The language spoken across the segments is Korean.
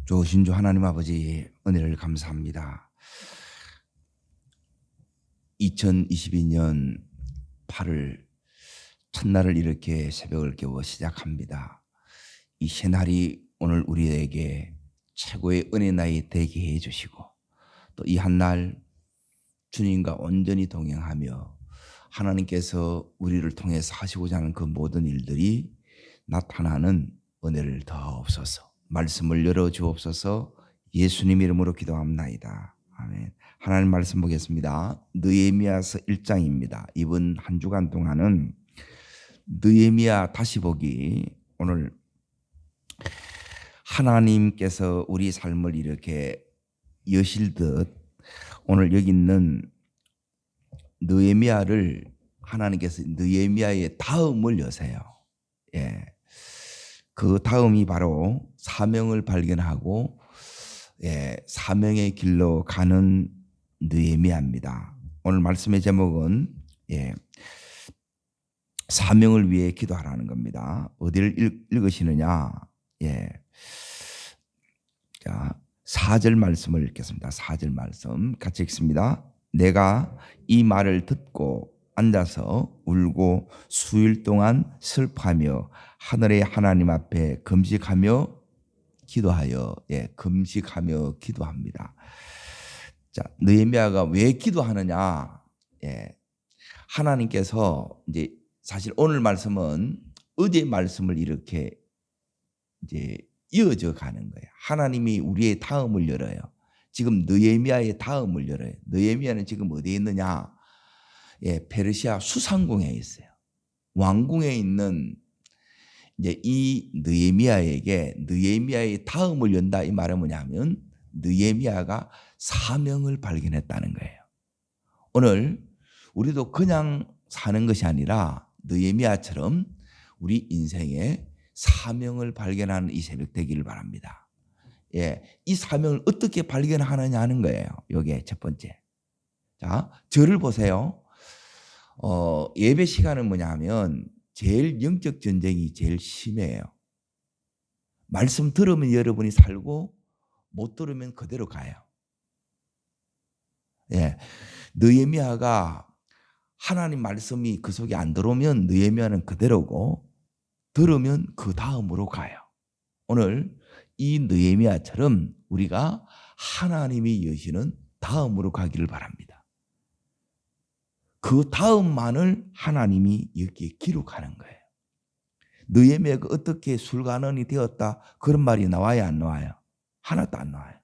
좋으신 주 하나님 아버지 은혜를 감사합니다. 2022년 8월 첫날을 이렇게 새벽을 깨워 시작합니다. 이 새날이 오늘 우리에게 최고의 은혜 나이 되게 해주시고 또 이 한날 주님과 온전히 동행하며 하나님께서 우리를 통해서 하시고자 하는 그 모든 일들이 나타나는 은혜를 더없소서. 말씀을 열어주옵소서. 예수님 이름으로 기도합나이다. 아멘. 하나님 말씀 보겠습니다. 느헤미야서 1장입니다. 이번 한 주간 동안은 느헤미야 다시 보기, 오늘 하나님께서 우리 삶을 이렇게 여실듯 오늘 여기 있는 느헤미야를 하나님께서 느헤미야의 다음을 여세요. 예. 그 다음이 바로 사명을 발견하고 사명의 길로 가는 느헤미야입니다. 오늘 말씀의 제목은 사명을 위해 기도하라는 겁니다. 어디를 읽으시느냐? 자, 4절 말씀을 읽겠습니다. 4절 말씀 같이 읽습니다. 내가 이 말을 듣고 앉아서 울고 수일 동안 슬퍼하며 하늘의 하나님 앞에 금식하며 기도하여 금식하며 기도합니다. 자, 느헤미야가 왜 기도하느냐? 하나님께서 이제 사실 오늘 말씀은 어제 말씀을 이렇게 이제 이어져 가는 거예요. 하나님이 우리의 다음을 열어요. 지금 느헤미야의 다음을 열어요. 느헤미야는 지금 어디에 있느냐? 페르시아 수상궁에 있어요. 왕궁에 있는 이제 이 느헤미야에게 느헤미야의 다음을 연다, 이 말은 뭐냐면 느헤미야가 사명을 발견했다는 거예요. 오늘 우리도 그냥 사는 것이 아니라 느헤미야처럼 우리 인생에 사명을 발견하는 이 새벽 되기를 바랍니다. 이 사명을 어떻게 발견하느냐 하는 거예요. 이게 첫 번째. 자, 저를 보세요. 예배 시간은 뭐냐 하면 제일 영적 전쟁이 제일 심해요. 말씀 들으면 여러분이 살고 못 들으면 그대로 가요. 느헤미야가 하나님 말씀이 그 속에 안 들어오면 느헤미야는 그대로고 들으면 그 다음으로 가요. 오늘 이 느헤미야처럼 우리가 하나님이 여시는 다음으로 가기를 바랍니다. 그 다음만을 하나님이 여기에 기록하는 거예요. 느헤미야가 어떻게 술관원이 되었다, 그런 말이 나와야 안 나와요? 하나도 안 나와요.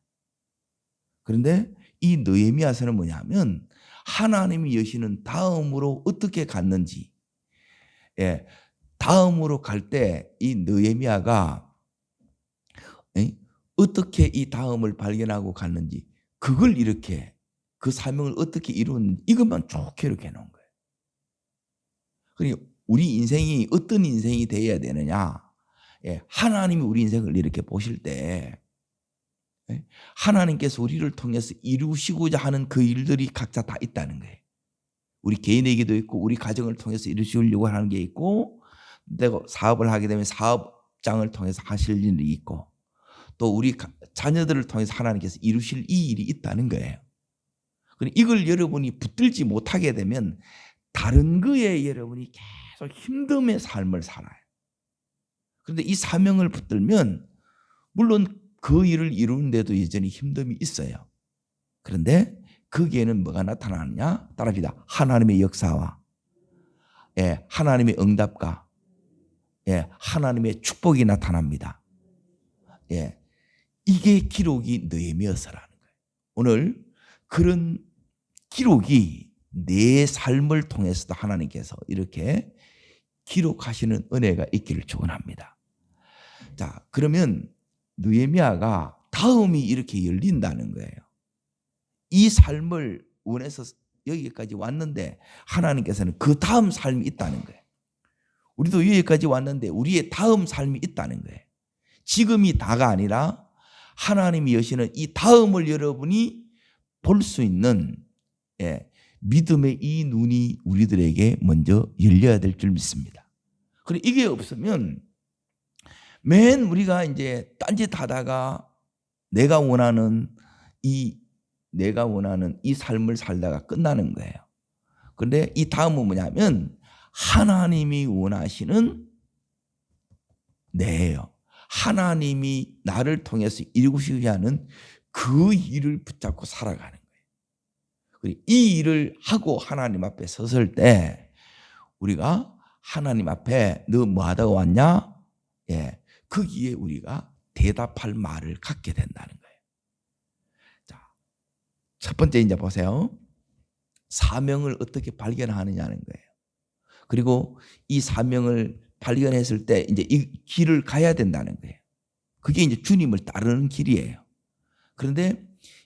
그런데 이 느헤미야서는 뭐냐면 하나님이 여시는 다음으로 어떻게 갔는지, 다음으로 갈 때 이 느헤미야가 어떻게 이 다음을 발견하고 갔는지, 그걸 이렇게 그 사명을 어떻게 이루는지 이것만 좋게 이렇게 해놓은 거예요. 그러니까 우리 인생이 어떤 인생이 되어야 되느냐? 하나님이 우리 인생을 이렇게 보실 때 하나님께서 우리를 통해서 이루시고자 하는 그 일들이 각자 다 있다는 거예요. 우리 개인에게도 있고 우리 가정을 통해서 이루시려고 하는 게 있고, 내가 사업을 하게 되면 사업장을 통해서 하실 일이 있고, 또 우리 자녀들을 통해서 하나님께서 이루실 이 일이 있다는 거예요. 이걸 여러분이 붙들지 못하게 되면 다른 거에 여러분이 계속 힘듦의 삶을 살아요. 그런데 이 사명을 붙들면 물론 그 일을 이루는데도 여전히 힘듦이 있어요. 그런데 거기에는 뭐가 나타나느냐? 따라합시다. 하나님의 역사와 하나님의 응답과 하나님의 축복이 나타납니다. 이게 기록이 느헤미야서라는 거예요. 오늘 그런 기록이 내 삶을 통해서도 하나님께서 이렇게 기록하시는 은혜가 있기를 축원합니다. 자, 그러면 느헤미야가 다음이 이렇게 열린다는 거예요. 이 삶을 원해서 여기까지 왔는데 하나님께서는 그 다음 삶이 있다는 거예요. 우리도 여기까지 왔는데 우리의 다음 삶이 있다는 거예요. 지금이 다가 아니라 하나님이 여시는 이 다음을 여러분이 볼 수 있는 믿음의 이 눈이 우리들에게 먼저 열려야 될 줄 믿습니다. 그리고 이게 없으면 맨 우리가 이제 딴짓하다가 내가 원하는 이 삶을 살다가 끝나는 거예요. 그런데 이 다음은 뭐냐면 하나님이 원하시는 내예요. 하나님이 나를 통해서 이루시고자 하는 그 일을 붙잡고 살아가는 거예요. 그리고 이 일을 하고 하나님 앞에 섰을 때 우리가 하나님 앞에 너 뭐 하다가 왔냐? 예, 거기에 우리가 대답할 말을 갖게 된다는 거예요. 자, 첫 번째 이제 보세요. 사명을 어떻게 발견하느냐는 거예요. 그리고 이 사명을 발견했을 때 이제 이 길을 가야 된다는 거예요. 그게 이제 주님을 따르는 길이에요. 그런데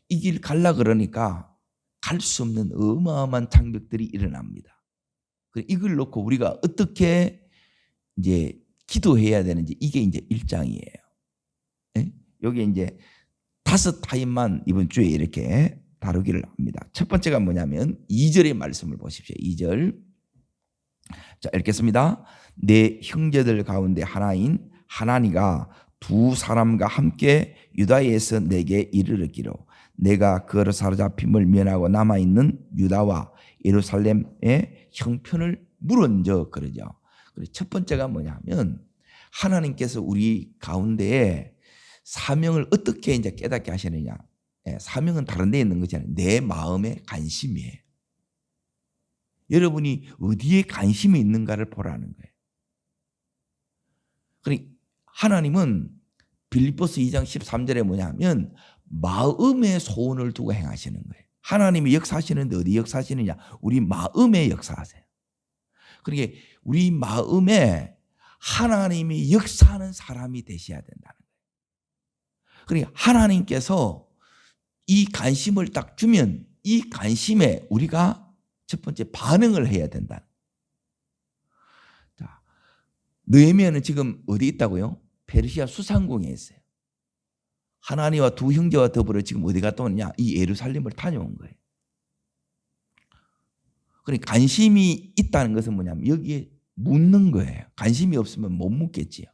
이 길 갈라 그러니까 갈 수 없는 어마어마한 장벽들이 일어납니다. 이걸 놓고 우리가 어떻게 이제 기도해야 되는지 이게 이제 1장이에요. 예? 여기 이제 5타임만 이번 주에 이렇게 다루기를 합니다. 첫 번째가 뭐냐면 2절의 말씀을 보십시오. 2절. 자, 읽겠습니다. 내 형제들 가운데 하나인 하나니가 두 사람과 함께 유다에서 내게 이르기로 내가 그를 사로잡힘을 면하고 남아있는 유다와 예루살렘의 형편을 물은즉 그러죠. 첫 번째가 뭐냐면 하나님께서 우리 가운데에 사명을 어떻게 이제 깨닫게 하시느냐. 사명은 다른 데 있는 거잖아요. 내 마음의 관심이에요. 여러분이 어디에 관심이 있는가를 보라는 거예요. 그러니까 하나님은 빌립보서 2장 13절에 뭐냐면 마음의 소원을 두고 행하시는 거예요. 하나님이 역사하시는데 어디 역사하시느냐? 우리 마음에 역사하세요. 그러니까 우리 마음에 하나님이 역사하는 사람이 되셔야 된다는 거예요. 그러니까 하나님께서 이 관심을 딱 주면 이 관심에 우리가 첫 번째 반응을 해야 된다. 자, 느헤미야는 지금 어디 있다고요? 페르시아 수상궁에 있어요. 하나니와 두 형제와 더불어 지금 어디 갔다 오느냐? 이 예루살렘을 다녀온 거예요. 그러니까 관심이 있다는 것은 뭐냐면 여기에 묻는 거예요. 관심이 없으면 못 묻겠지요.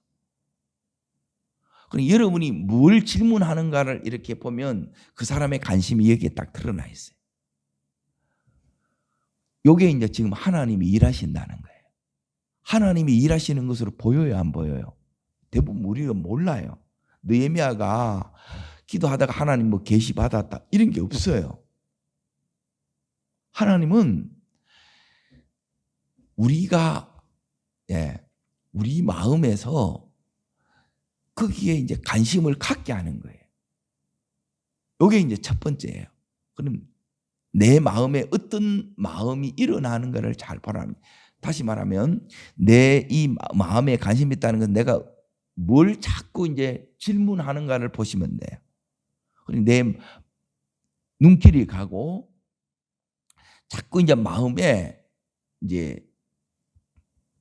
그러니까 여러분이 뭘 질문하는가를 이렇게 보면 그 사람의 관심이 여기에 딱 드러나 있어요. 이게 이제 지금 하나님이 일하신다는 거예요. 하나님이 일하시는 것으로 보여요, 안 보여요? 대부분 우리가 몰라요. 느헤미야가 기도하다가 하나님 뭐 계시 받았다 이런 게 없어요. 하나님은 우리가 우리 마음에서 거기에 이제 관심을 갖게 하는 거예요. 이게 이제 첫 번째예요. 그럼 내 마음에 어떤 마음이 일어나는가를 잘 보라는 거예요. 다시 말하면 내 이 마음에 관심이 있다는 건 내가 뭘 자꾸 이제 질문하는가를 보시면 돼요. 그리고 내 눈길이 가고 자꾸 이제 마음에 이제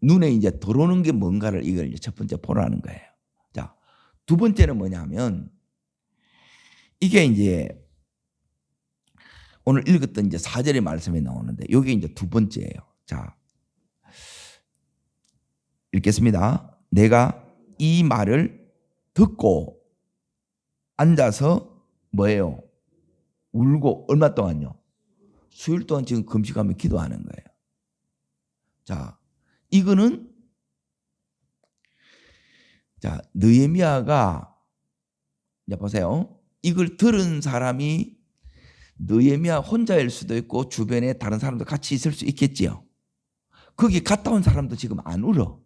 눈에 이제 들어오는 게 뭔가를 이걸 이제 첫 번째 보라는 거예요. 자, 두 번째는 뭐냐면 이게 이제 오늘 읽었던 이제 4절의 말씀에 나오는데 이게 이제 두 번째예요. 자, 읽겠습니다. 내가 이 말을 듣고 앉아서 뭐예요? 울고 얼마 동안요? 수일 동안 지금 금식하며 기도하는 거예요. 자, 이거는 자, 느헤미야가 이제 보세요. 이걸 들은 사람이 느헤미야 혼자일 수도 있고 주변에 다른 사람도 같이 있을 수 있겠지요. 거기 갔다 온 사람도 지금 안 울어.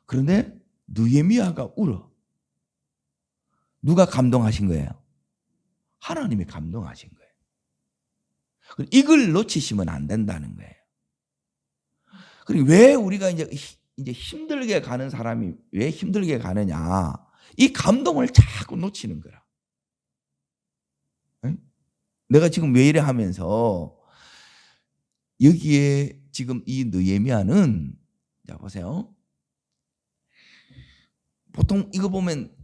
그런데 느헤미야가 울어. 누가 감동하신 거예요? 하나님이 감동하신 거예요. 이걸 놓치시면 안 된다는 거예요. 그리고 왜 우리가 이제 힘들게 가는 사람이 왜 힘들게 가느냐? 이 감동을 자꾸 놓치는 거라. 내가 지금 왜 이래 하면서 여기에 지금 이 느헤미야는 자 보세요. 보통 이거 보면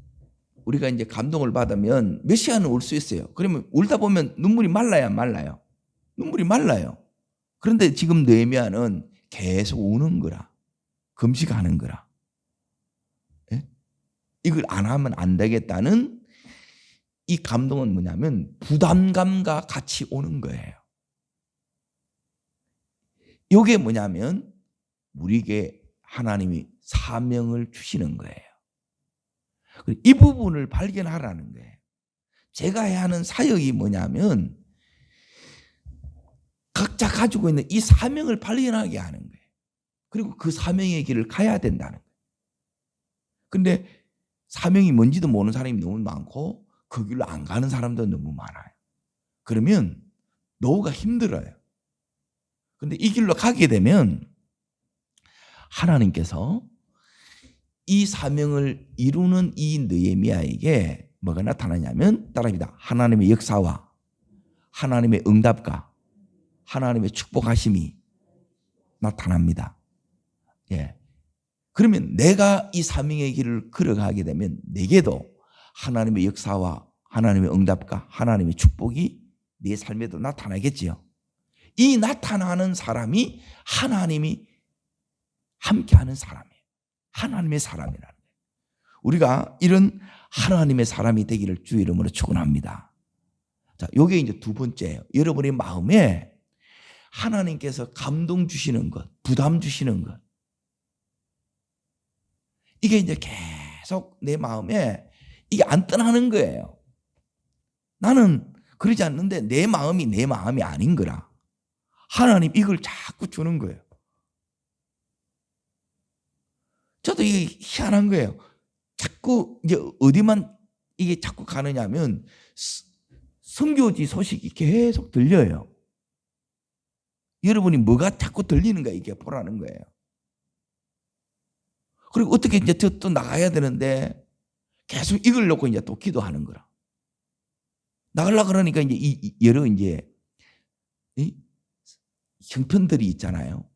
우리가 이제 감동을 받으면 몇 시간은 울 수 있어요. 그러면 울다 보면 눈물이 말라야 안 말라요? 눈물이 말라요. 그런데 지금 느헤미야는 계속 우는 거라. 금식하는 거라. 예? 이걸 안 하면 안 되겠다는 이 감동은 뭐냐면 부담감과 같이 오는 거예요. 이게 뭐냐면 우리에게 하나님이 사명을 주시는 거예요. 이 부분을 발견하라는 거예요. 제가 해야 하는 사역이 뭐냐면 각자 가지고 있는 이 사명을 발견하게 하는 거예요. 그리고 그 사명의 길을 가야 된다는 거예요. 그런데 사명이 뭔지도 모르는 사람이 너무 많고 그 길로 안 가는 사람도 너무 많아요. 그러면 노후가 힘들어요. 그런데 이 길로 가게 되면 하나님께서 이 사명을 이루는 이 느헤미야에게 뭐가 나타나냐면 따라합니다. 하나님의 역사와 하나님의 응답과 하나님의 축복하심이 나타납니다. 예. 그러면 내가 이 사명의 길을 걸어가게 되면 내게도 하나님의 역사와 하나님의 응답과 하나님의 축복이 내 삶에도 나타나겠지요. 이 나타나는 사람이 하나님이 함께하는 사람이에요. 하나님의 사람이라는 거예요. 우리가 이런 하나님의 사람이 되기를 주의 이름으로 축원합니다. 자, 요게 이제 두 번째예요. 여러분의 마음에 하나님께서 감동 주시는 것, 부담 주시는 것. 이게 이제 계속 내 마음에 이게 안 떠나는 거예요. 나는 그러지 않는데 내 마음이 내 마음이 아닌 거라. 하나님 이걸 자꾸 주는 거예요. 저도 이게 희한한 거예요. 자꾸 이제 어디만 이게 자꾸 가느냐면 선교지 소식이 계속 들려요. 여러분이 뭐가 자꾸 들리는가 이게 보라는 거예요. 그리고 어떻게 이제 또 나가야 되는데 계속 이걸 놓고 이제 또 기도하는 거라. 나가려고 그러니까 이제 여러 이제 형편들이 있잖아요.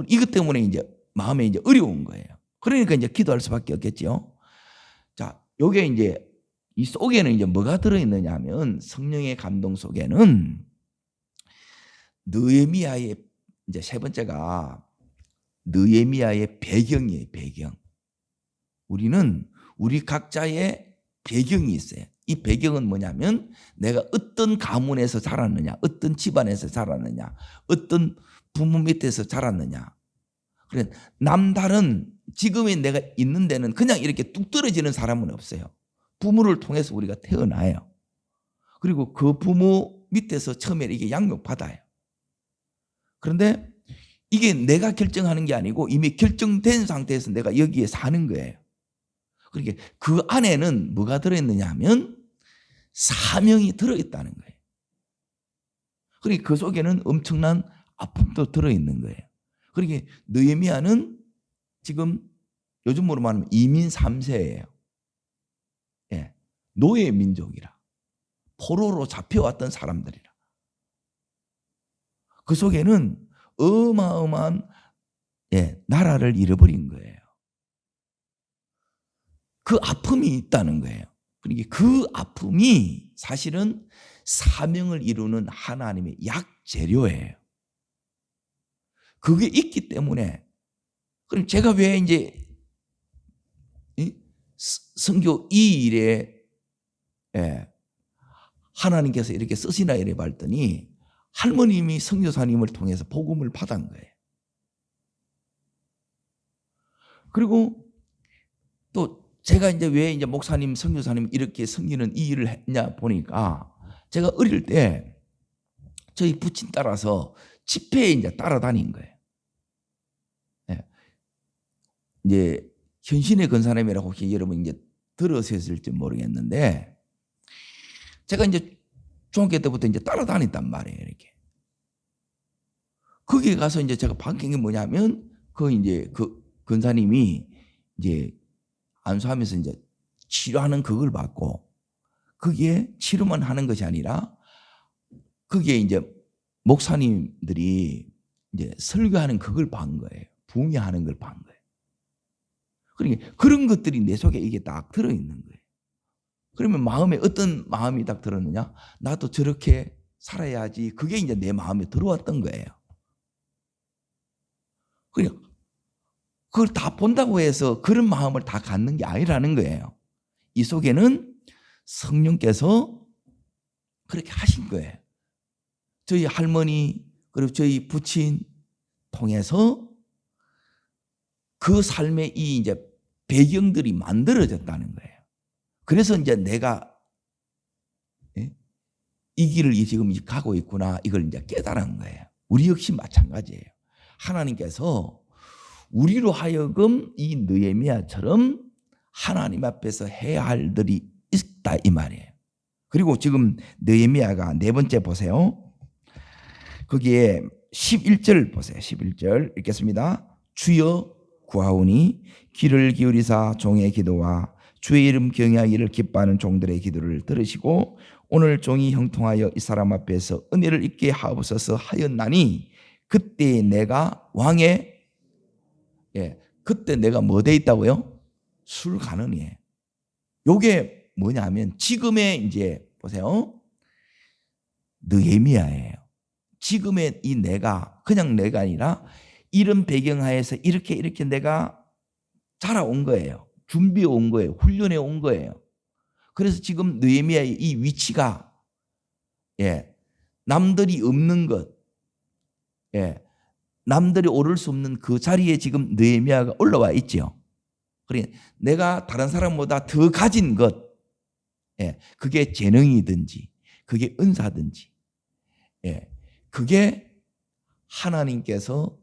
이것 때문에 이제 마음에 이제 어려운 거예요. 그러니까 이제 기도할 수밖에 없겠죠. 자, 요게 이제 이 속에는 이제 뭐가 들어있느냐 하면 성령의 감동 속에는 느헤미야의 이제 세 번째가 느헤미야의 배경이에요. 배경. 우리는 우리 각자의 배경이 있어요. 이 배경은 뭐냐면 내가 어떤 가문에서 자랐느냐, 어떤 집안에서 자랐느냐, 어떤 부모 밑에서 자랐느냐. 그래 남다른 지금의 내가 있는 데는 그냥 이렇게 뚝 떨어지는 사람은 없어요. 부모를 통해서 우리가 태어나요. 그리고 그 부모 밑에서 처음에 이게 양육받아요. 그런데 이게 내가 결정하는 게 아니고 이미 결정된 상태에서 내가 여기에 사는 거예요. 그러니까 그 안에는 뭐가 들어있느냐 하면 사명이 들어있다는 거예요. 그러니까 그 속에는 엄청난 아픔도 들어있는 거예요. 그러니까 느헤미야는 지금 요즘으로 말하면 이민 3세예요. 예, 노예 민족이라. 포로로 잡혀왔던 사람들이라. 그 속에는 어마어마한 나라를 잃어버린 거예요. 그 아픔이 있다는 거예요. 그러니까 그 아픔이 사실은 사명을 이루는 하나님의 약재료예요. 그게 있기 때문에 그럼 제가 왜 이제 선교 이 일에 하나님께서 이렇게 쓰시나 이래 봤더니 할머님이 선교사님을 통해서 복음을 받은 거예요. 그리고 또 제가 이제 왜 이제 목사님, 선교사님 이렇게 섬기는 이 일을 했냐 보니까 제가 어릴 때 저희 부친 따라서 집회에 이제 따라다닌 거예요. 이제 현신의 근사님이라고 혹시 여러분 이제 들으셨을지 모르겠는데 제가 이제 중학교 때부터 이제 따라다녔단 말이에요. 이렇게. 거기에 가서 이제 제가 바뀐 게 뭐냐면 이제 그 근사님이 이제 안수하면서 이제 치료하는 그걸 받고 거기에 치료만 하는 것이 아니라 거기에 이제 목사님들이 이제 설교하는 그걸 본 거예요. 붕괴하는 걸 본 거예요. 그러니까 그런 것들이 내 속에 이게 딱 들어있는 거예요. 그러면 마음에 어떤 마음이 딱 들었느냐? 나도 저렇게 살아야지. 그게 이제 내 마음에 들어왔던 거예요. 그러니까 그걸 다 본다고 해서 그런 마음을 다 갖는 게 아니라는 거예요. 이 속에는 성령께서 그렇게 하신 거예요. 저희 할머니 그리고 저희 부친 통해서 그 삶의 이 이제 배경들이 만들어졌다는 거예요. 그래서 이제 내가 이 길을 지금 가고 있구나 이걸 이제 깨달은 거예요. 우리 역시 마찬가지예요. 하나님께서 우리로 하여금 이 느헤미야처럼 하나님 앞에서 해야 할 일들이 있다 이 말이에요. 그리고 지금 느헤미야가 네 번째 보세요. 거기에 11절 보세요. 11절 읽겠습니다. 주여 구하오니 귀를 기울이사 종의 기도와 주의 이름 경외하기를 기뻐하는 종들의 기도를 들으시고 오늘 종이 형통하여 이 사람 앞에서 은혜를 입게 하옵소서 하였나니 그때 내가 왕의 그때 내가 뭐 돼 있다고요? 술가는이에요. 요게 뭐냐면 지금의 이제 보세요. 느헤미야예요. 지금의 이 내가 그냥 내가 아니라 이런 배경하에서 이렇게 내가 자라온 거예요. 준비해 온 거예요. 훈련해 온 거예요. 그래서 지금 느헤미야의 이 위치가 남들이 없는 것, 남들이 오를 수 없는 그 자리에 지금 느헤미야가 올라와 있죠. 그러니까 내가 다른 사람보다 더 가진 것, 그게 재능이든지, 그게 은사든지, 그게 하나님께서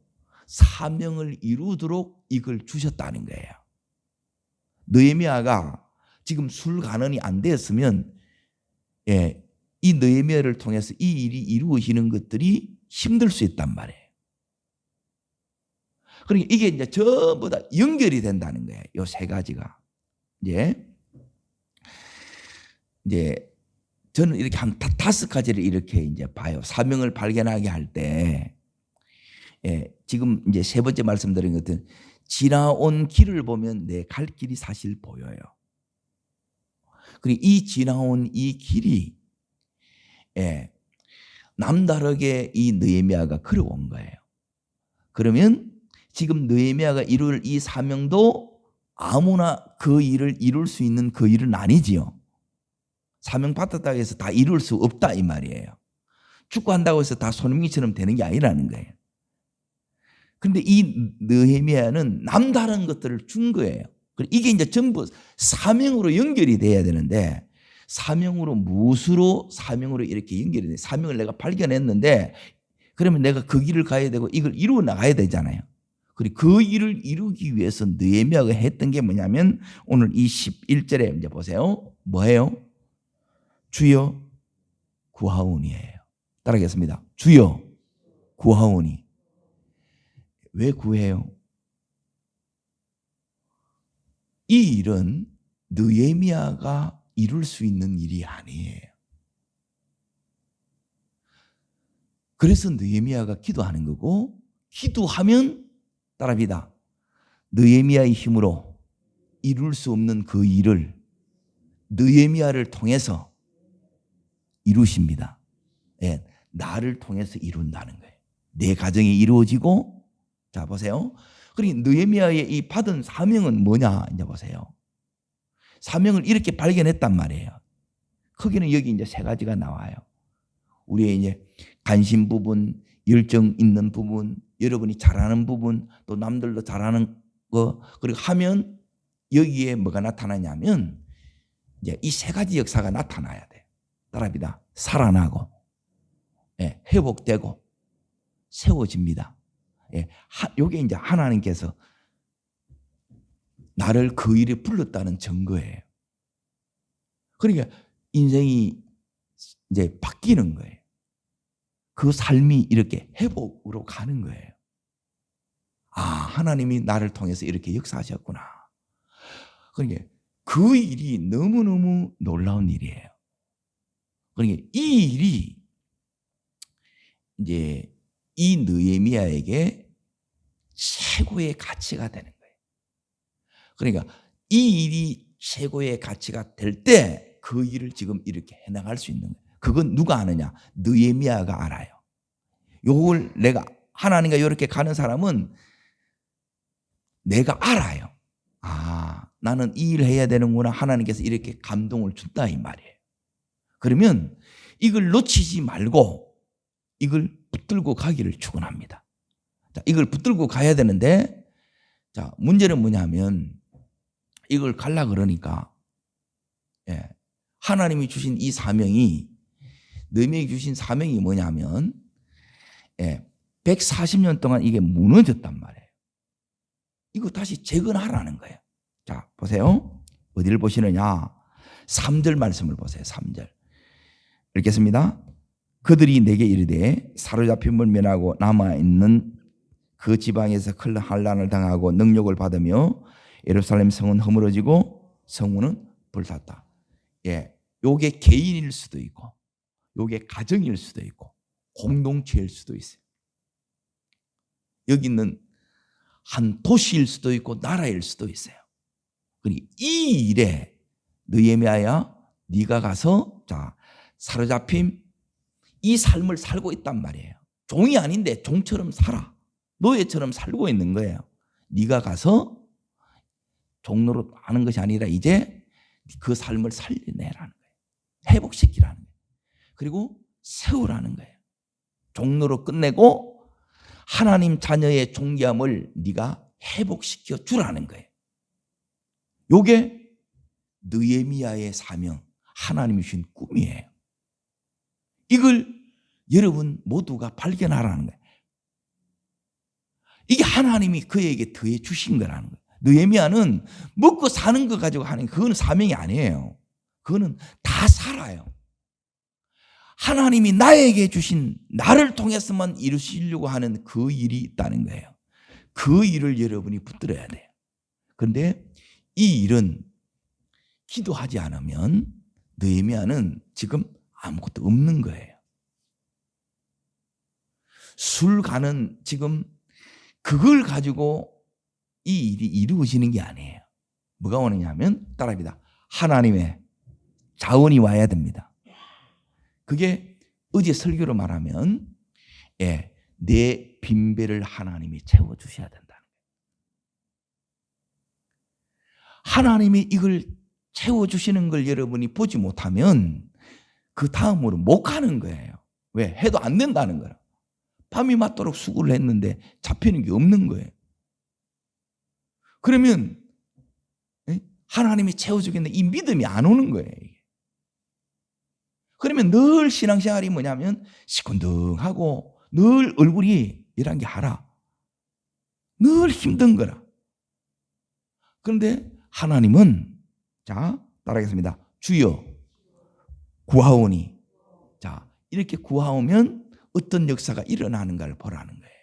사명을 이루도록 이걸 주셨다는 거예요. 느헤미야가 지금 술간언이 안 되었으면 이 느헤미야를 통해서 이 일이 이루어지는 것들이 힘들 수 있단 말이에요. 그러니까 이게 이제 전부 다 연결이 된다는 거예요. 이 세 가지가. 이제 저는 이렇게 한 5가지를 이렇게 이제 봐요. 사명을 발견하게 할 때, 지금 이제 세 번째 말씀드린 것은 지나온 길을 보면 내 갈 길이 사실 보여요. 그리고 이 지나온 이 길이, 남다르게 이 느헤미야가 걸어온 거예요. 그러면 지금 느헤미야가 이룰 이 사명도 아무나 그 일을 이룰 수 있는 그 일은 아니지요. 사명 받았다고 해서 다 이룰 수 없다 이 말이에요. 축구한다고 해서 다 손흥민처럼 되는 게 아니라는 거예요. 그런데 이 느헤미야는 남다른 것들을 준 거예요. 이게 이제 전부 사명으로 연결이 돼야 되는데 사명으로 무엇으로 사명으로 이렇게 연결이 돼? 사명을 내가 발견했는데 그러면 내가 그 길을 가야 되고 이걸 이루어 나가야 되잖아요. 그리고 그 일을 이루기 위해서 느헤미야가 했던 게 뭐냐면 오늘 이 11절에 이제 보세요. 뭐예요? 주여 구하오니예요. 따라하겠습니다. 주여 구하오니. 왜 구해요? 이 일은 느헤미야가 이룰 수 있는 일이 아니에요. 그래서 느헤미야가 기도하는 거고 기도하면 따라합니다. 느헤미야의 힘으로 이룰 수 없는 그 일을 느헤미야를 통해서 이루십니다. 나를 통해서 이룬다는 거예요. 내 가정이 이루어지고 자 보세요. 그러니까 느헤미야의 이 받은 사명은 뭐냐 이제 보세요. 사명을 이렇게 발견했단 말이에요. 거기는 여기 이제 세 가지가 나와요. 우리의 이제 관심 부분, 열정 있는 부분, 여러분이 잘하는 부분, 또 남들도 잘하는 거 그리고 하면 여기에 뭐가 나타나냐면 이제 이 세 가지 역사가 나타나야 돼요. 따라합니다. 살아나고, 회복되고, 세워집니다. 이게 이제 하나님께서 나를 그 일에 불렀다는 증거예요. 그러니까 인생이 이제 바뀌는 거예요. 그 삶이 이렇게 회복으로 가는 거예요. 아, 하나님이 나를 통해서 이렇게 역사하셨구나. 그러니까 그 일이 너무너무 놀라운 일이에요. 그러니까 이 일이 이제 이 느헤미야에게 최고의 가치가 되는 거예요. 그러니까 이 일이 최고의 가치가 될 때 그 일을 지금 이렇게 해나갈 수 있는 거예요. 그건 누가 아느냐? 느헤미야가 알아요. 요걸 내가 하나님과 이렇게 가는 사람은 내가 알아요. 아, 나는 이 일 해야 되는구나. 하나님께서 이렇게 감동을 준다 이 말이에요. 그러면 이걸 놓치지 말고 이걸 붙들고 가기를 축원합니다. 자, 이걸 붙들고 가야 되는데, 자, 문제는 뭐냐면 이걸 갈라 그러니까, 하나님이 주신 이 사명이, 너희에게 주신 사명이 뭐냐면 140년 동안 이게 무너졌단 말이에요. 이거 다시 재건하라는 거예요. 자, 보세요. 어디를 보시느냐? 3절 말씀을 보세요. 3절 읽겠습니다. 그들이 내게 이르되 사로잡힘을 면하고 남아있는 그 지방에서 큰 환난을 당하고 능력을 받으며 예루살렘 성은 허물어지고 성문은 불탔다. 요게 개인일 수도 있고 요게 가정일 수도 있고 공동체일 수도 있어요. 여기 있는 한 도시일 수도 있고 나라일 수도 있어요. 그러니 이 일에 느헤미야야 네가 가서 자 사로잡힘 이 삶을 살고 있단 말이에요. 종이 아닌데 종처럼 살아. 노예처럼 살고 있는 거예요. 네가 가서 종로로 하는 것이 아니라 이제 그 삶을 살려내라는 거예요. 회복시키라는 거예요. 그리고 세우라는 거예요. 종로로 끝내고 하나님 자녀의 존귀함을 네가 회복시켜 주라는 거예요. 요게 느헤미야의 사명, 하나님이 주신 꿈이에요. 이걸 여러분 모두가 발견하라는 거예요. 이게 하나님이 그에게 더해 주신 거라는 거예요. 느헤미야는 먹고 사는 거 가지고 하는 그건 사명이 아니에요. 그거는 다 살아요. 하나님이 나에게 주신 나를 통해서만 이루시려고 하는 그 일이 있다는 거예요. 그 일을 여러분이 붙들어야 돼요. 그런데 이 일은 기도하지 않으면 느헤미야는 지금 아무것도 없는 거예요. 술가는 지금 그걸 가지고 이 일이 이루어지는 게 아니에요. 뭐가 오느냐 하면 따라합니다. 하나님의 자원이 와야 됩니다. 그게 어제 설교로 말하면 내 빈배를 하나님이 채워주셔야 된다는 거예요. 하나님이 이걸 채워주시는 걸 여러분이 보지 못하면 그 다음으로 못 가는 거예요. 왜? 해도 안 된다는 거예요. 밤이 맞도록 수고를 했는데 잡히는 게 없는 거예요. 그러면 하나님이 채워주겠는데 이 믿음이 안 오는 거예요. 그러면 늘 신앙생활이 뭐냐면 시큰둥하고 늘 얼굴이 이런 게 하라. 늘 힘든 거라. 그런데 하나님은 자 따라하겠습니다. 주여 구하오니. 자 이렇게 구하오면 어떤 역사가 일어나는가를 보라는 거예요.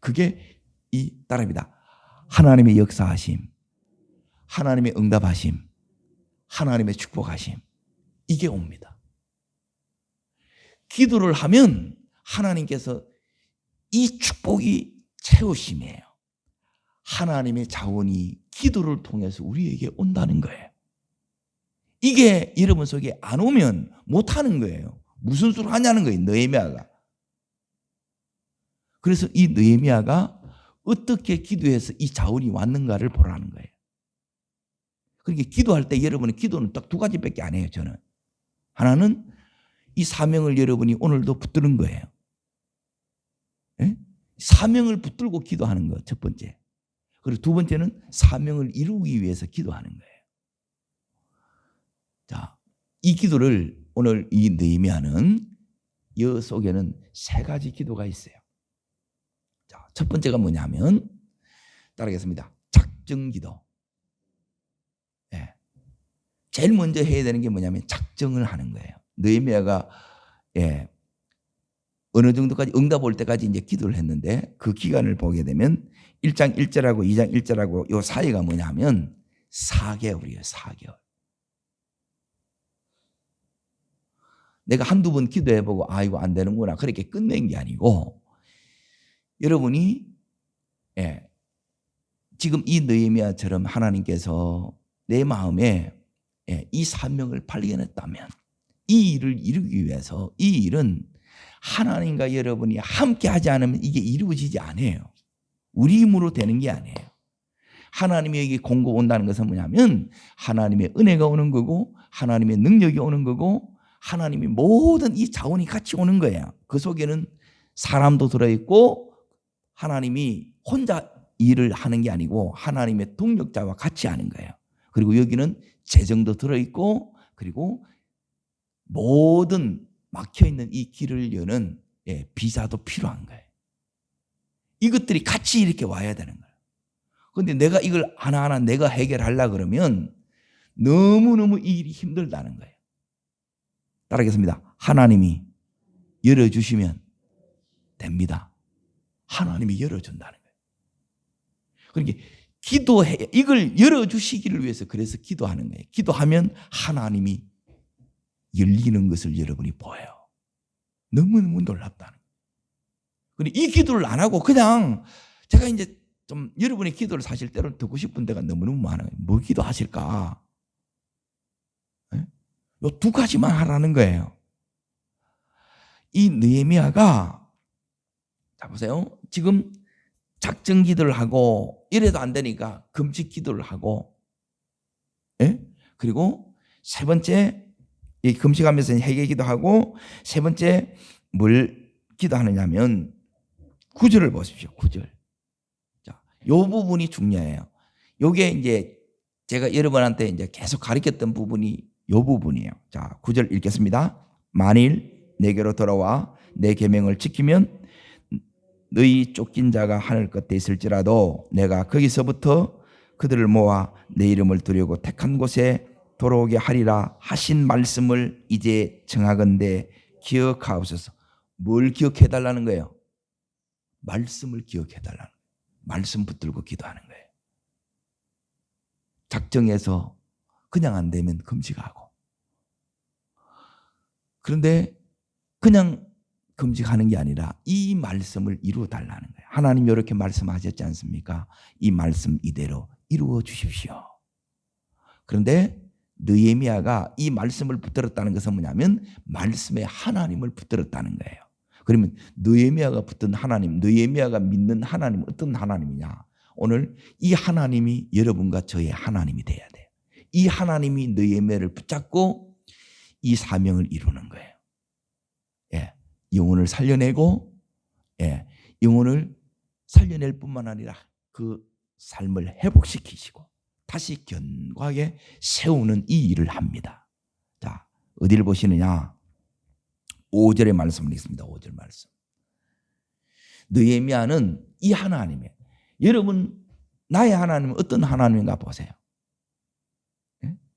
그게 이 따라합니다. 하나님의 역사하심, 하나님의 응답하심, 하나님의 축복하심, 이게 옵니다. 기도를 하면 하나님께서 이 축복이 채우심이에요. 하나님의 자원이 기도를 통해서 우리에게 온다는 거예요. 이게 여러분 속에 안 오면 못하는 거예요. 무슨 수를 하냐는 거예요. 느헤미야가. 그래서 이 느헤미야가 어떻게 기도해서 이 자원이 왔는가를 보라는 거예요. 그러니까 기도할 때 여러분의 기도는 딱 두 가지밖에 안 해요. 저는 하나는 이 사명을 여러분이 오늘도 붙드는 거예요. 사명을 붙들고 기도하는 거 첫 번째. 그리고 두 번째는 사명을 이루기 위해서 기도하는 거예요. 자, 이 기도를 오늘 이 느헤미야는 이 속에는 세 가지 기도가 있어요. 자, 첫 번째가 뭐냐면 따라하겠습니다. 작정기도. 제일 먼저 해야 되는 게 뭐냐면 작정을 하는 거예요. 느헤미야가 어느 정도까지 응답 올 때까지 이제 기도를 했는데 그 기간을 보게 되면 1장 1절하고 2장 1절하고 요 사이가 뭐냐면 4개월이에요. 4개월. 내가 한두 번 기도해보고 아 이거 안 되는구나 그렇게 끝낸 게 아니고 여러분이 지금 이 느헤미야처럼 하나님께서 내 마음에 이 사명을 발견했다면 이 일을 이루기 위해서 이 일은 하나님과 여러분이 함께 하지 않으면 이게 이루어지지 않아요. 우리 힘으로 되는 게 아니에요. 하나님이 여기 공고 온다는 것은 뭐냐면 하나님의 은혜가 오는 거고 하나님의 능력이 오는 거고 하나님이 모든 이 자원이 같이 오는 거예요. 그 속에는 사람도 들어있고 하나님이 혼자 일을 하는 게 아니고 하나님의 동력자와 같이 하는 거예요. 그리고 여기는 재정도 들어있고 그리고 모든 막혀있는 이 길을 여는 비자도 필요한 거예요. 이것들이 같이 이렇게 와야 되는 거예요. 그런데 내가 이걸 하나하나 내가 해결하려고 그러면 너무너무 이 일이 힘들다는 거예요. 따라하겠습니다. 하나님이 열어주시면 됩니다. 하나님이 열어준다는 거예요. 그러니까 기도해, 이걸 열어주시기를 위해서 그래서 기도하는 거예요. 기도하면 하나님이 열리는 것을 여러분이 보여요. 너무너무 놀랍다는 거예요. 그런데 이 기도를 안 하고 그냥 제가 이제 좀 여러분의 기도를 사실 때로는 듣고 싶은 데가 너무너무 많아요. 뭐 기도하실까? 요 두 가지만 하라는 거예요. 이 느헤미야가 자 보세요. 지금 작정 기도를 하고 이래도 안 되니까 금식 기도를 하고 그리고 세 번째 이 금식하면서 회개 기도하고 세 번째 뭘 기도하느냐면 9절을 보십시오. 9절. 자, 요 부분이 중요해요. 요게 이제 제가 여러분한테 이제 계속 가르쳤던 부분이 요 부분이에요. 자, 9절 읽겠습니다. 만일 내게로 돌아와 내 계명을 지키면 너희 쫓긴 자가 하늘 끝에 있을지라도 내가 거기서부터 그들을 모아 내 이름을 두려고 택한 곳에 돌아오게 하리라 하신 말씀을 이제 정하건대 기억하옵소서. 뭘 기억해 달라는 거예요? 말씀을 기억해 달라는 거예요. 말씀 붙들고 기도하는 거예요. 작정해서 그냥 안 되면 금식하고. 그런데 그냥 금식하는 게 아니라 이 말씀을 이루어 달라는 거예요. 하나님 이렇게 말씀하셨지 않습니까? 이 말씀 이대로 이루어 주십시오. 그런데 느헤미야가 이 말씀을 붙들었다는 것은 뭐냐면 말씀에 하나님을 붙들었다는 거예요. 그러면 느헤미야가 붙든 하나님, 느헤미야가 믿는 하나님 어떤 하나님이냐? 오늘 이 하나님이 여러분과 저의 하나님이 돼야 돼요. 이 하나님이 느헤미야를 붙잡고 이 사명을 이루는 거예요. 영혼을 살려내고 영혼을 살려낼 뿐만 아니라 그 삶을 회복시키시고 다시 견고하게 세우는 이 일을 합니다. 자, 어디를 보시느냐? 5절의 말씀을 읽습니다. 5절 말씀. 느헤미야는 이 하나님이에요. 여러분 나의 하나님은 어떤 하나님인가 보세요.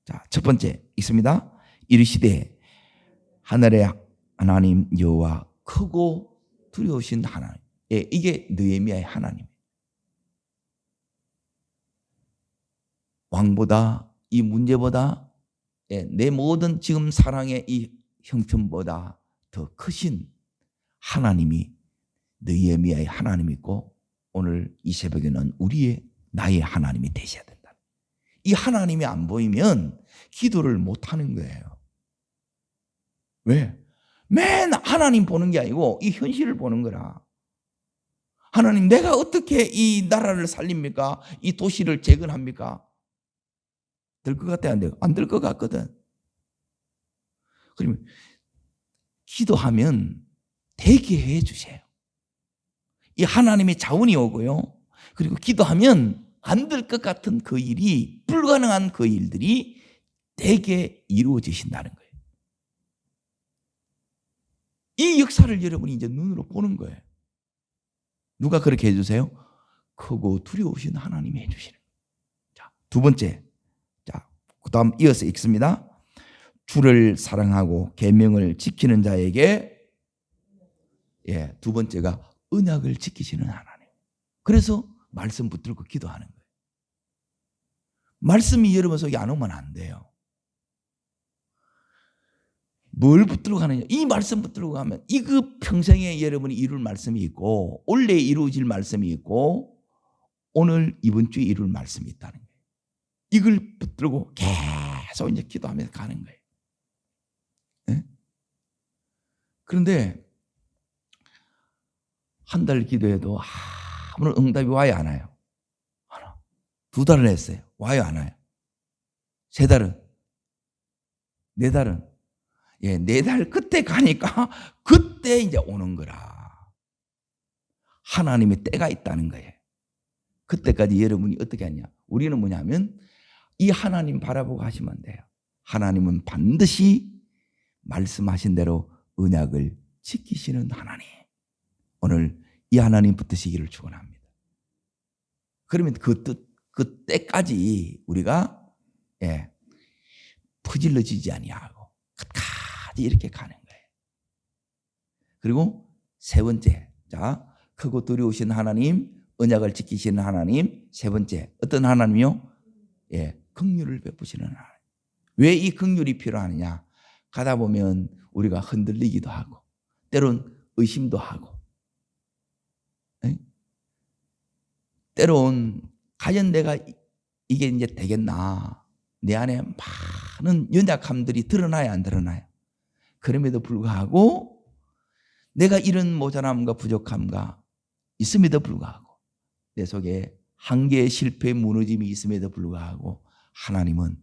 자, 첫 번째 있습니다. 이르시되 하늘의 하나님 여호와 크고 두려우신 하나님. 이게 느헤미야의 하나님. 왕보다 이 문제보다 내 모든 지금 사랑의 이 형편보다 더 크신 하나님이 느헤미야의 하나님이고 오늘 이 새벽에는 우리의 나의 하나님이 되셔야 된다. 이 하나님이 안 보이면 기도를 못 하는 거예요. 왜? 맨 하나님 보는 게 아니고 이 현실을 보는 거라. 하나님 내가 어떻게 이 나라를 살립니까? 이 도시를 재건합니까? 될 것 같아 안 돼요? 안 될 것 같거든. 그러면 기도하면 되게 해 주세요. 이 하나님의 자원이 오고요. 그리고 기도하면 안 될 것 같은 그 일이 불가능한 그 일들이 되게 이루어지신다는 거예요. 이 역사를 여러분이 이제 눈으로 보는 거예요. 누가 그렇게 해주세요? 크고 두려우신 하나님이 해주시는 거예요. 자, 두 번째. 자, 그 다음 이어서 읽습니다. 주를 사랑하고 계명을 지키는 자에게 두 번째가 언약을 지키시는 하나님. 그래서 말씀 붙들고 기도하는 거예요. 말씀이 여러분 속에 안 오면 안 돼요. 뭘 붙들고 가느냐? 이 말씀 붙들고 가면 이거 평생에 여러분이 이룰 말씀이 있고 원래 이루어질 말씀이 있고 오늘 이번 주에 이룰 말씀이 있다는 거예요. 이걸 붙들고 계속 이제 기도하면서 가는 거예요. 네? 그런데 한 달 기도해도 아무런 응답이 와야 하나요? 하나. 2달을 했어요. 와요, 안 와요? 3달은? 4달은? 예, 4달 끝에 가니까 그때 이제 오는 거라. 하나님의 때가 있다는 거예요. 그때까지 여러분이 어떻게 하냐? 우리는 뭐냐면 이 하나님 바라보고 하시면 돼요. 하나님은 반드시 말씀하신 대로 언약을 지키시는 하나님. 오늘 이 하나님 붙드시기를 축원합니다. 그러면 그 때까지 우리가 퍼질러지지 아니하고 끝까지 이렇게 가는 거예요. 그리고 세 번째, 자, 크고 두려우신 하나님, 언약을 지키시는 하나님. 세 번째, 어떤 하나님이요? 긍휼을 베푸시는 하나님. 왜 이 긍휼이 필요하느냐? 가다 보면 우리가 흔들리기도 하고 때론 의심도 하고 때론 과연 내가 이게 이제 되겠나? 내 안에 많은 연약함들이 드러나야 안 드러나요? 그럼에도 불구하고 내가 이런 모자람과 부족함과 있음에도 불구하고 내 속에 한계의 실패, 무너짐이 있음에도 불구하고 하나님은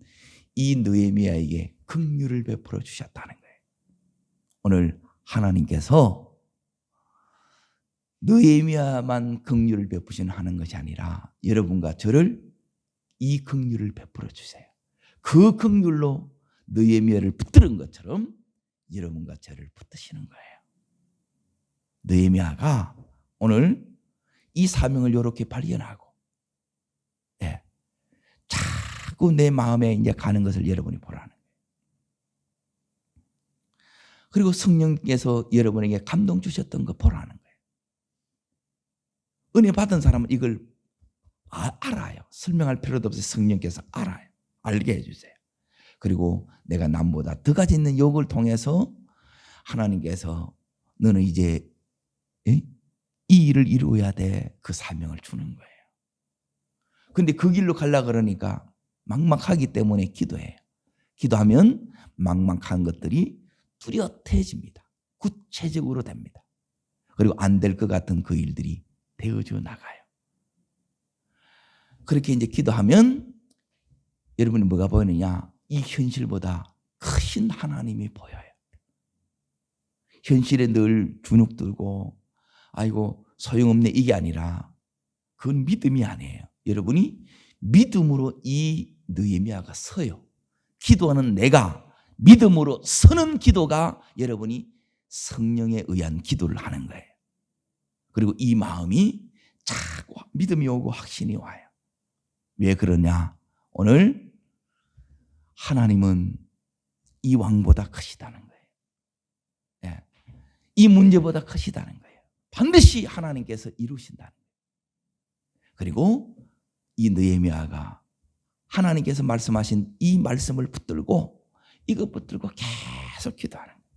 이 느헤미야에게 긍휼을 베풀어 주셨다는 거예요. 오늘 하나님께서 느헤미야만 긍휼을 베푸시는 하는 것이 아니라 여러분과 저를 이 긍휼을 베풀어 주세요. 그 긍휼로 느헤미야를 붙드는 것처럼 여러분과 저를 붙드시는 거예요. 느헤미야가 오늘 이 사명을 이렇게 발견하고 자꾸 내 마음에 이제 가는 것을 여러분이 보라는 거예요. 그리고 성령께서 여러분에게 감동 주셨던 거 보라는 거예요. 은혜 받은 사람은 이걸 알아요. 설명할 필요도 없어요. 성령께서 알아요. 알게 해주세요. 그리고 내가 남보다 더 가지는 욕을 통해서 하나님께서 너는 이제 이 일을 이루어야 돼. 그 사명을 주는 거예요. 근데 그 길로 가려고 그러니까 막막하기 때문에 기도해요. 기도하면 막막한 것들이 뚜렷해집니다. 구체적으로 됩니다. 그리고 안 될 것 같은 그 일들이 되어져 나가요. 그렇게 이제 기도하면 여러분이 뭐가 보이느냐? 이 현실보다 크신 하나님이 보여요. 현실에 늘 주눅 들고 아이고 소용없네 이게 아니라 그건 믿음이 아니에요. 여러분이 믿음으로 이 느헤미야가 서요. 기도하는 내가 믿음으로 서는 기도가 여러분이 성령에 의한 기도를 하는 거예요. 그리고 이 마음이 자꾸 믿음이 오고 확신이 와요. 왜 그러냐? 오늘 하나님은 이 왕보다 크시다는 거예요. 이 문제보다 크시다는 거예요. 반드시 하나님께서 이루신다는 거예요. 그리고 이 느헤미야가 하나님께서 말씀하신 이 말씀을 붙들고 이것 붙들고 계속 기도하는 거예요.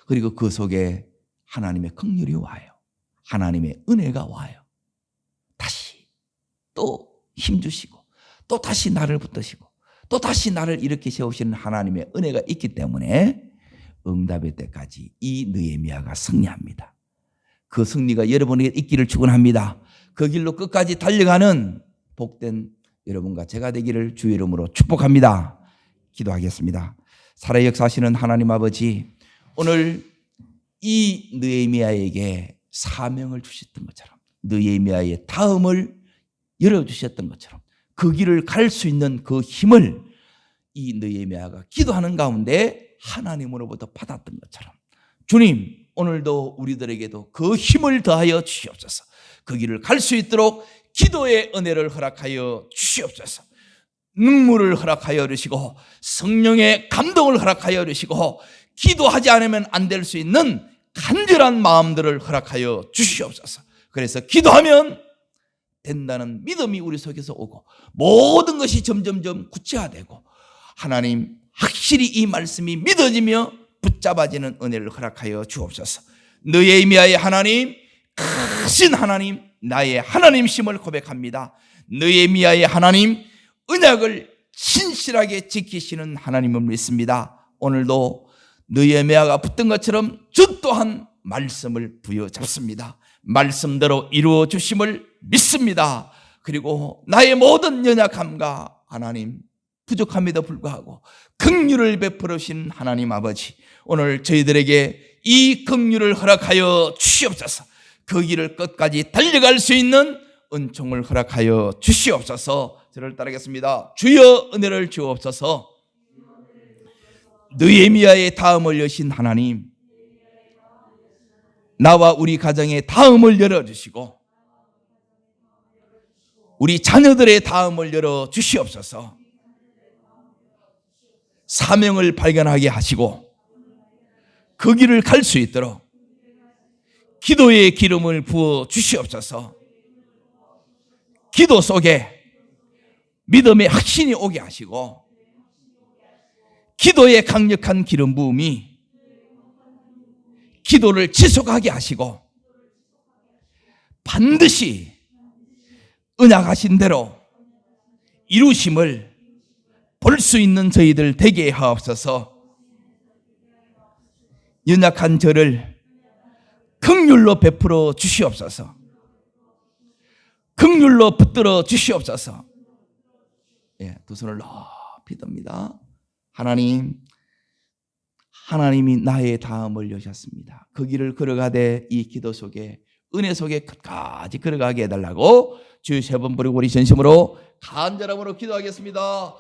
그리고 그 속에 하나님의 긍휼이 와요. 하나님의 은혜가 와요. 다시 또 힘주시고 또 다시 나를 붙드시고 또 다시 나를 일으켜 세우시는 하나님의 은혜가 있기 때문에 응답의 때까지 이 느헤미야가 승리합니다. 그 승리가 여러분에게 있기를 축원합니다. 그 길로 끝까지 달려가는 복된 여러분과 제가 되기를 주의 이름으로 축복합니다. 기도하겠습니다. 살아 역사하시는 하나님 아버지, 오늘 이 느헤미야에게 사명을 주셨던 것처럼 느헤미야의 다음을 열어주셨던 것처럼 그 길을 갈 수 있는 그 힘을 이 느헤미야가 기도하는 가운데 하나님으로부터 받았던 것처럼 주님, 오늘도 우리들에게도 그 힘을 더하여 주시옵소서. 그 길을 갈 수 있도록 기도의 은혜를 허락하여 주시옵소서. 눈물을 허락하여 주시고 성령의 감동을 허락하여 주시고 기도하지 않으면 안 될 수 있는 간절한 마음들을 허락하여 주시옵소서. 그래서 기도하면 된다는 믿음이 우리 속에서 오고 모든 것이 점점점 구체화되고 하나님 확실히 이 말씀이 믿어지며 붙잡아지는 은혜를 허락하여 주옵소서. 느헤미야의 하나님, 크신 하나님, 나의 하나님심을 고백합니다. 느헤미야의 하나님, 언약을 신실하게 지키시는 하나님을 믿습니다. 오늘도 느헤미야가 붙든 것처럼 저 또한 말씀을 부여잡습니다. 말씀대로 이루어 주심을 믿습니다. 그리고 나의 모든 연약함과 하나님 부족함에도 불구하고 긍휼을 베풀으신 하나님 아버지, 오늘 저희들에게 이 긍휼을 허락하여 주시옵소서. 그 길을 끝까지 달려갈 수 있는 은총을 허락하여 주시옵소서. 저를 따르겠습니다. 주여 은혜를 주옵소서. 느헤미야의 다음을 여신 하나님, 나와 우리 가정의 다음을 열어주시고 우리 자녀들의 다음을 열어주시옵소서. 사명을 발견하게 하시고 그 길을 갈 수 있도록 기도의 기름을 부어 주시옵소서. 기도 속에 믿음의 확신이 오게 하시고 기도의 강력한 기름 부음이 기도를 지속하게 하시고 반드시 언약하신 대로 이루심을 볼 수 있는 저희들 되게 하옵소서. 연약한 저를 긍휼로 베풀어 주시옵소서. 긍휼로 붙들어 주시옵소서. 두 손을 높이 듭니다. 하나님이 나의 다음을 여셨습니다. 그 길을 걸어가되 이 기도 속에 은혜 속에 끝까지 걸어가게 해달라고 주 세 번 부르고 우리 전심으로 간절함으로 기도하겠습니다.